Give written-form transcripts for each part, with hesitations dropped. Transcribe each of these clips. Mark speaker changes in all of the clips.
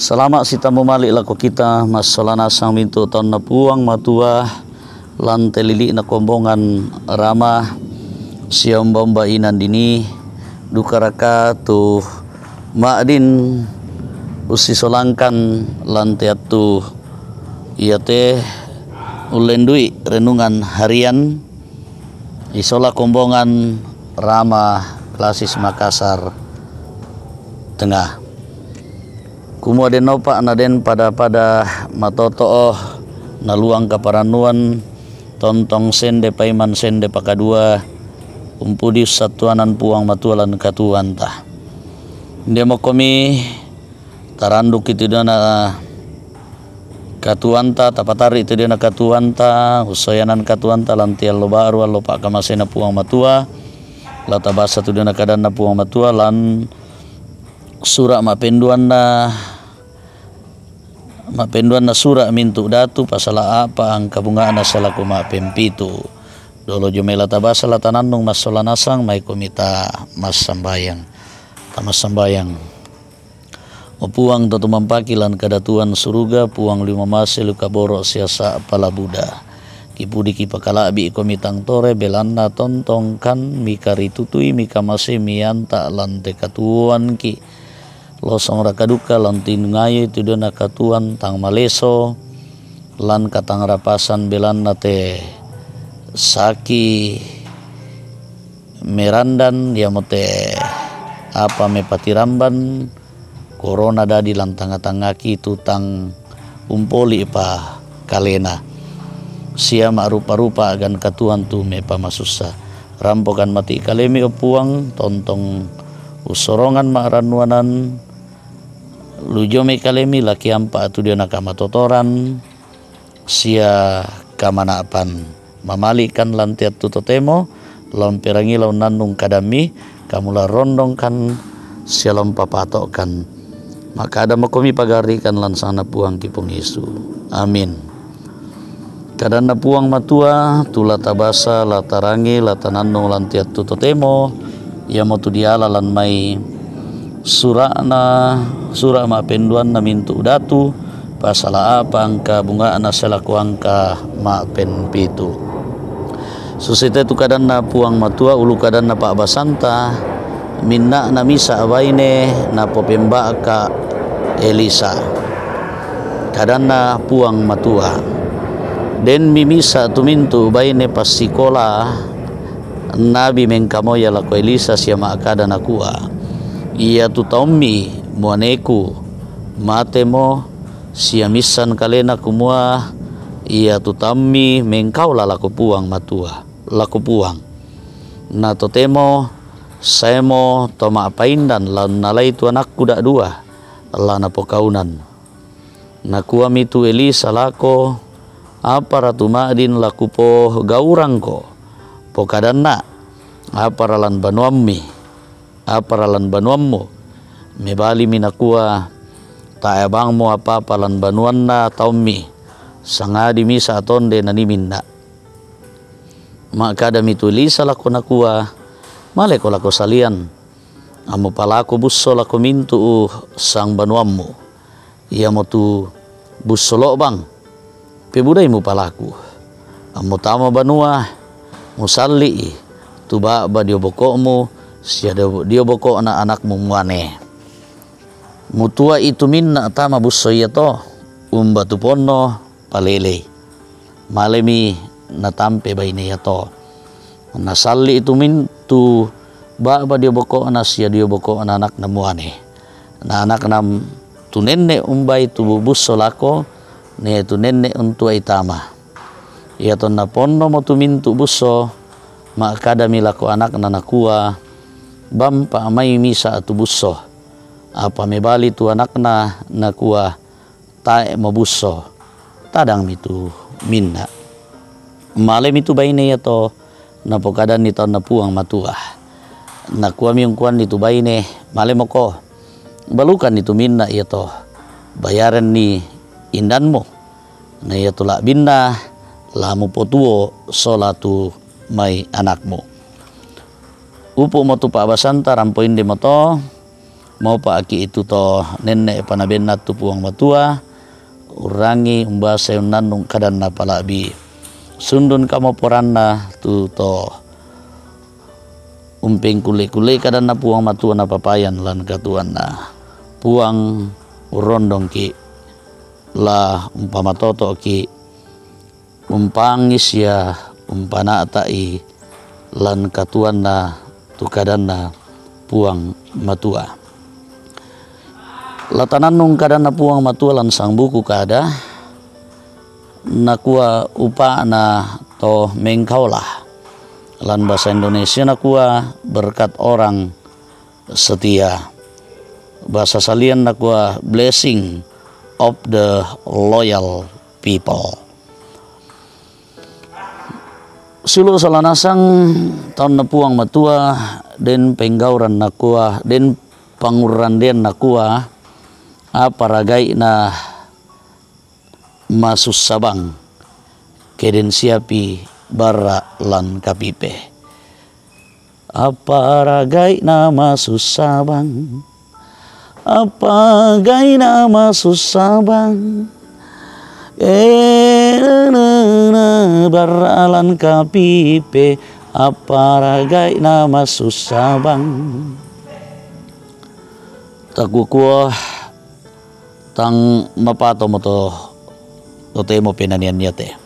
Speaker 1: Selama sita memalik lako kita masolana sang mintu ton na puang matua lan telili na kombongan rama siam bomba inan dini dukaraka tu ma'din usi solangkan lan teatu iate ulendui renungan harian isola kombongan rama klasis Makassar Tengah. Kumu aden nopa naden pada matoto naluang kaparanuan tontong sende paiman sende pakadua umpudi satuanan puang matualan katuanta demo komi taranduk itu dana katuanta tapatari itu dana katuanta usoyanan katuanta lantial lo baru lo pak kamasena puang matua lata basa tu dana kadana puang matua lan sura mapenduan na sura mintu datu pasala apa ang kabungaan na salaku mapempitu dolo jumela tabasa latanandung masolanasang may komita mas sambayang o puang to tumampakilan kadatuan suruga puang 5 mase luka boro siasa palabuda kipudi kipakalabi komitang tore belanna tontong kan mikari tutui mikamase mianta lante katuan ki losong rakaduka lantin ngayo itu dona katuan tang maleso lan katang rapasan belan nate saki merandan ya mote apa mepatiramban corona dadi lan tanga-tangaki itu tang umpoli pa kalena siama rupa-rupa agan katuan tu mepa masusa rampokan mati kalemi opuang tontong usorongan maranuanan lujome kalemi laki ampa atu dia nakama totoran sia kamanapan mamalikan lantiat tu totemo laun perangi laun nandung kadami kamula rondong kan sia laun papatokan maka ada makomi pagarikan lansana puang kipong Yesu amin kadana puang matua tula tabasa latarangi latanandung lantiat tu totemo ia motu diala lan mai sura ma penduan na mintu datu pasala apa angka bunga na selaku angka ma penpitu susite tu kadan na puang matua ulu kadan na pak basanta minna na misa abaine na popemba ka Elisa kadan na puang matua den mimisa tu mintu baine pasikola nabi mengkamoya lako Elisa siya maakada na kuwa iya tu taumi muaneku mate mo siya misan kalena kumua iya tu tammi mengkau laku puang matua laku puang na totemo saemo toma paindan lan nalai tu anakku dak dua lana pokaunan na kuwa mitu Elisa lako apa ratu madin laku po gaurangko pokadanna aparalan banuammu mebali minakua ta abangmu apa palan banuanna taummi sangadi misa atonde nani minna maka dami tulisa lako nakua maleko lako salian amu palako busso lako mintu sang banuammu ia motu busso lobang pebudaimu palaku amu tama banua musalli tuba ba dio bokokmu sia dio bokok na anakmu muane mutua itu minna tama busso iya to umbatu ponno palele malemi na tampe baine ya to nasalli itu mintu ba dio bokok na sia dio bokok na anak na muane na anak nam tu nenne umbai tu busso lako ne tu nenne untua itama iya to na ponno mo tu mintu busso makada milako anak na nakua bampa mai misa atu busso apa mebali tu anak na nakua tae mo busso tadang mitu minna male mitu baine ya to na pokadan ni taon na puang matua nakua miung kuan itu baine male moko balukan itu minna ya to bayaran ni indanmu na ya to la binna lamu potuo solatu mai anakmu upu motu pak basanta rampoin de moto mau pa aki itu to nenek panabenna tu puang matua urangi umbasa nanung kadanna palabi sundun kamo poranna tu to umpeng kule-kule kadanna puang matua na papayan lan katuan na puang urondong ki la umpama toto ki umpangis ya umpana tai lan katuan na tu kadanna puang matua latananung kadanna puang matua lan sang buku kada nakua upa na to mengkaulah lan bahasa Indonesia nakua berkat orang setia, bahasa salian nakua blessing of the loyal people. Sulu salanasang tahun na puang matua den penggauran nakua den panguran den nakua aparagai na masus sabang keden siapi bara lan kapipe aparagai na masus sabang apagai na masus sabang bara lan kapipe aparagai na masus sabang takukuah tang mapato mo to temo penanian niate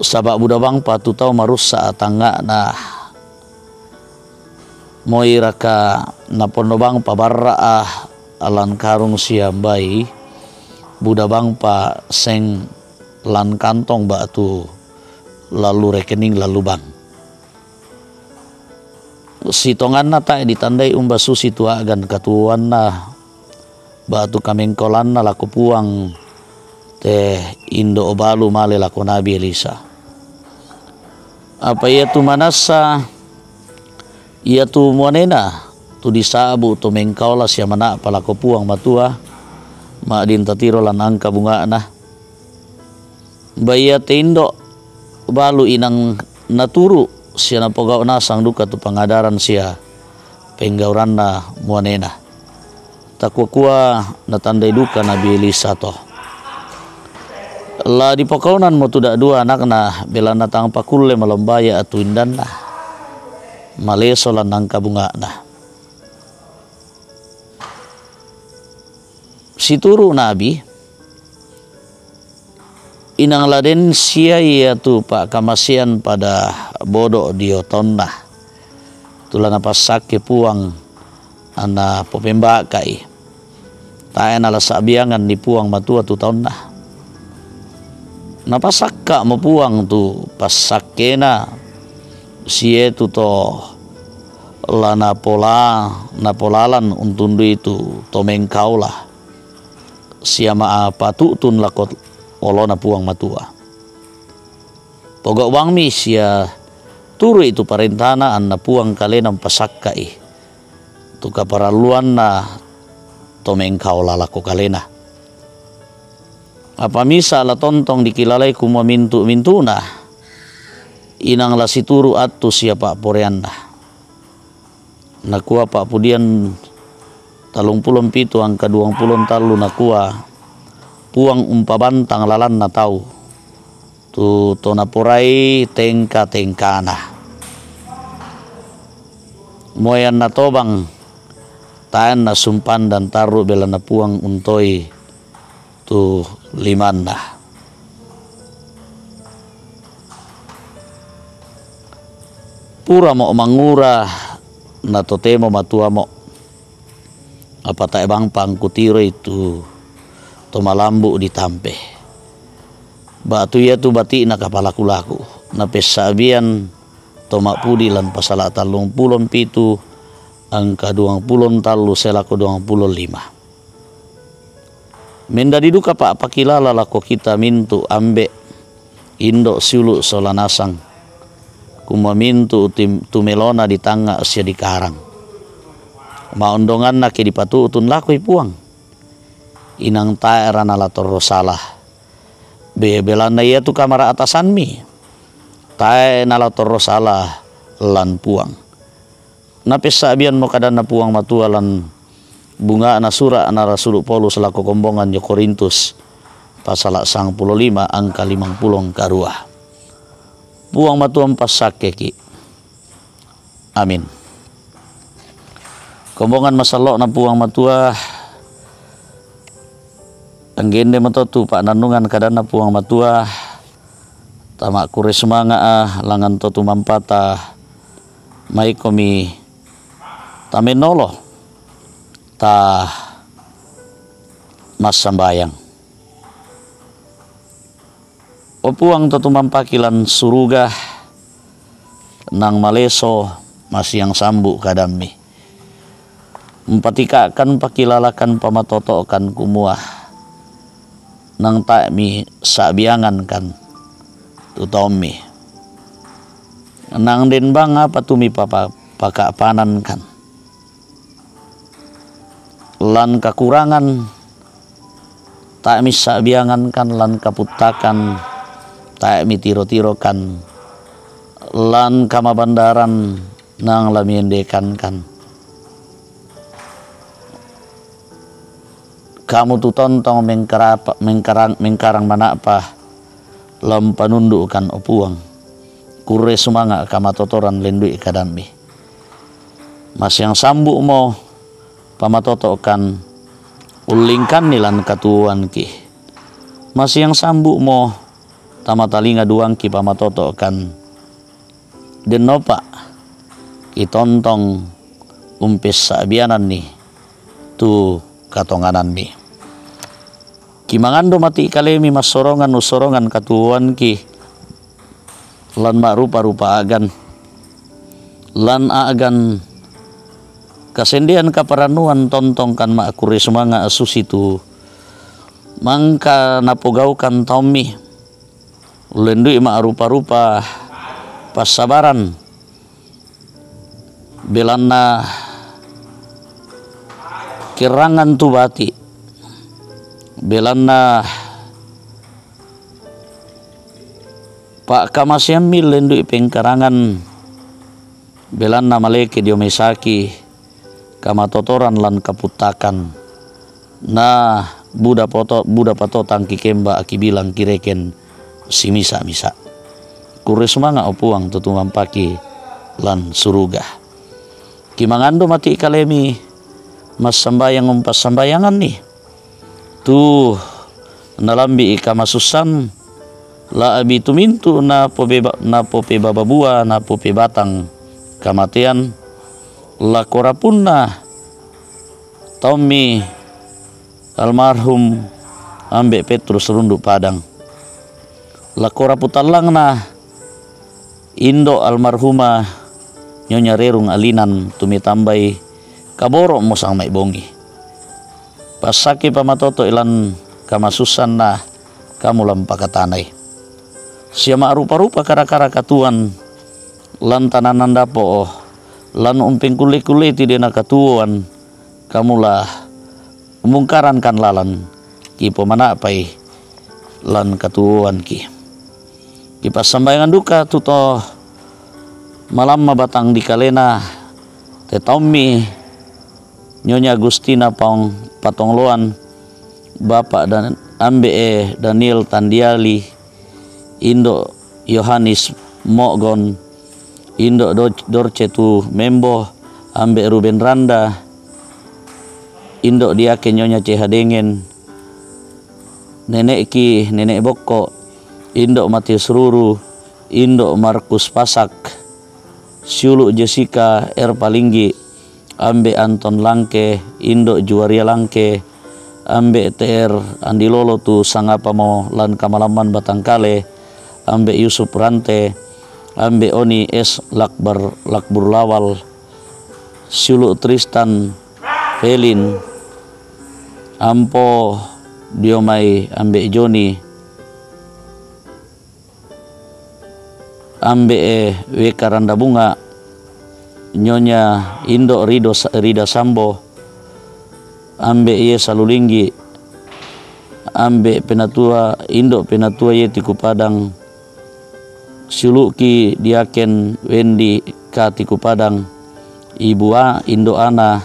Speaker 1: sabak budabang patutaw marusa tangga na moy raka naponobang pabarra alan karung siya bay budabang pa seng lan kantong ba tu lalu rekening lalu bang sitongan na tayo ditandai umbasu situa agan katuan na batu kamengkolan na laku puang te Indo Obalu male laku Nabi Elisa apa ia tu manasa ia tu muanena tu disabu tu mengkaulah siya mana palaku puang matua ma din tatiro lan angka bunga na baya te Indo Obalu inang naturu siya napogaw na sang duka tu pangadaran siya penggauran na muanena takwa natandai duka Nabi Elisa to la di pakaunan mo tuda dua anak na bela natang pakulle malambaya atu indan na maleso lan nangka bunga na situru Nabi inang laden sia ia tu pak kamasian pada bodo dioton na tulana pasak ke puang ana popembakai tayo nala sa abiyangan ni puang matua tu taon na napasakka mo puang tu pasakke na siye tu to la napolalan untundu itu tomengkau lah siya maapatutun lakot olo na puang matua pogok wangmi siya turu itu parentana an na puang kalenang pasakkai tu kaparaluan na tomengkau lalako kalena apa misa la tontong dikilalai kuma mintu na inang la situru atu siapa poreanda nakua pak pudian talung pulon pitu angka 20 talu nakua puang umpabantang lalan na tau tu tonaporai tengka-tengkana moyan na tobang tayan na sumpan dan taruh bela na puang untoi tu liman na pura mo mangura na totemo matua mo apa tae bang pangkutiro itu to malambu ditampe batu ya tu bati na kapalaku-laku na pesabian to makpudi lan pasala talung pulon pitu angka 20 talu selaku 25 menda diduka pak pakilala lako kita mintu ambe Indo sulu solanasang kuma mintu tumelona di tanga sia di karang maondongan na ke dipatutun lakoi puang inang taera na lator salah belana ia tu kamara atasan mi tae na lator salah lan puang napesa abian mo kadana puang matualan bunga na sura na Rasul Paulus laku kombongan yo Korintus pasal 55 angka 50 karua. Puang matuang pasake ki. Amin. Kombongan masalok na puang matua anggende matotu pak nanungan kadana puang matua tamak kure semanga langan totu mampata mai komi tamenolo ta mas sambayang opuang totu mampakilan suruga nang maleso masih yang sambu kadami empatikakan pakilalakan pamatotokan kumuah nang tak mi sabiangan kan tutomi nang den bang apa tumi papa panan kan lan kekurangan tak mi sabiangan kan lan kaputakan tak mi tiro-tiro kan lan kama bandaran nang lamiendekan kan kamu tu tontong mengkarang mana apa lam panundukan opuang kure sumanga kama totoran lendui kadami mas yang sambu mo pamatotokan ulingkan nilan katuan ki mas yang sambu mo tamatalinga duang ki pamatotokan denopa itontong umpis sabianan ni tu katonganan ni kimangando mati kalemi masorongan usorongan katuan ki lan rupa-rupa agan lan agan kasendian kaparanuan tontong kan makure sumanga asus itu mangka napogaukan tommi lendui rupa-rupa pasabaran belanna kirangan tu bati belanna pak kamasyamil lendui pengkarangan belanna maleke diomesaki kamatotoran lan kaputakan na buda pato tangki kemba aki bilang kireken si misa kure sumanga opuang tutumam paki lan suruga kimangando mati kalemi mas sambayang umpas sambayangan nih tu nalambi ikamasusan la abi tumintu na pope bababua na pope batang kamatian la korapunna Tommy almarhum ambe Petrus rundu Padang la koraputalang na Indo almarhuma nyonya rerung alinan tumitambai kaboro mo sang maibongi pasaki pamatoto ilan kamasusan na kamulam pakatanay siya maarupa-rupa kara-kara katuan lan tananan dapo lan umping kuli-kuli ti na katuan kamula umungkaran kan lalan kipo manapay lan katuan ki kipasambayangan duka tuto malam mabatang di kalena te Tommy Nyonya Agustina Patongloan Bapak dan Ambe Daniel Tandiali Indo Yohanes Mogon Indo Dorcetu Membo Ambe Ruben Randa Indo Diake Nyonya Cehadengen Nenek Ki Nenek Boko Indo Matius Ruru Indo Markus Pasak Siulu Jessica Palinggi Ambe Anton Langke Indo Juaria Langke Ambe TR Andilolo tu Sangapamo lan Kamalaman Batangkale Ambe Yusuf Rante Ambe Oni S Lakbur Lawal Siulu Tristan Pelin Ampo Diomai Ambe Joni Ambe Weka Randa Bunga Nyonya Indo Rida Sambo Ambe Ye Salulinggi Ambe Penatua Indo Penatua Ye Tiku Padang Siluki Diaken Wendi Ka Tiku Padang Indo Ana,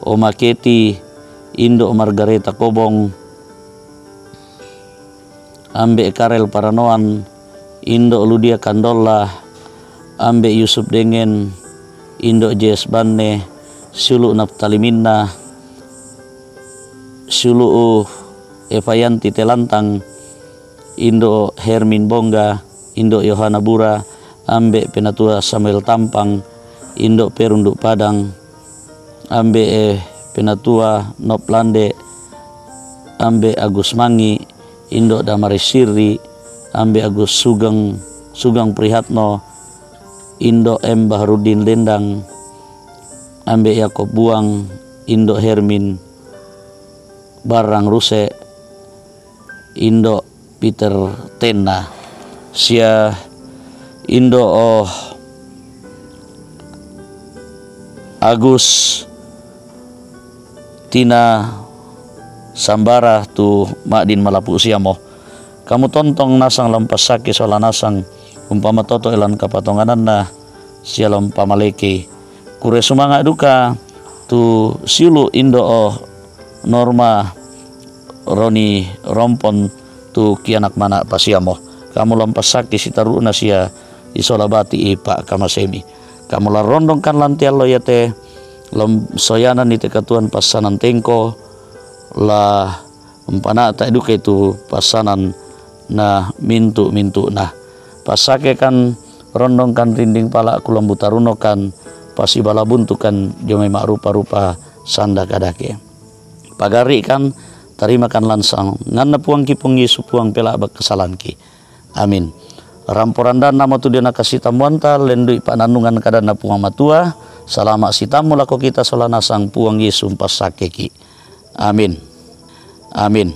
Speaker 1: Oma Keti, Indo Margareta Kobong, ambe Karel Paranoan, Indo Ludia Kandolla, ambe Yusuf Dengen, Indo Jes Banne, Sulu Naftali Minna, Sulu Evayanti Telantang, Indo Hermin Bongga, Indo Yohana Bura, ambe Penatua Samuel Tampang, Indo Perunduk Padang, ambe Penatua Noplande, ambe Agus Mangi, Indo Damaris Sirri, ambe Agus Sugeng Prihatno, Indo M Baharudin Lendang, ambe Yakob Buang, Indo Hermin Barang Ruse, Indo Peter Tena, sia Indo Agus Tina Sambara tu Makdin Malapu siamo. Kamu tontong nasang lampas saki sola nasang umpama toto elan kapatonganan na sia lampa maleke. Kure sumanga duka tu siulu Indo Norma Roni Rompon tu kianak mana pasiamo. Kamu lampas saki sitaruna sia isolabati ipa kamasemi. Kamu la rondong kan lantialo yate lam soyanan ite katuan pasanan tengko la umpana ta eduka itu pasanan na mintu nah pasake kan rondong kan rinding pala kulam butaruno kan pasi bala buntu kan jome mak rupa sanda kadake pagari kan tarima kan lansang nganna puang ki pung Yesu puang pela bak kesalahan ki amin. Ramporandan nama tu dia nak kasih tamuanta lendui pananungan kadana puang matua salama sitamu lako kita solana sang puang Yesus pasake ki amin amin.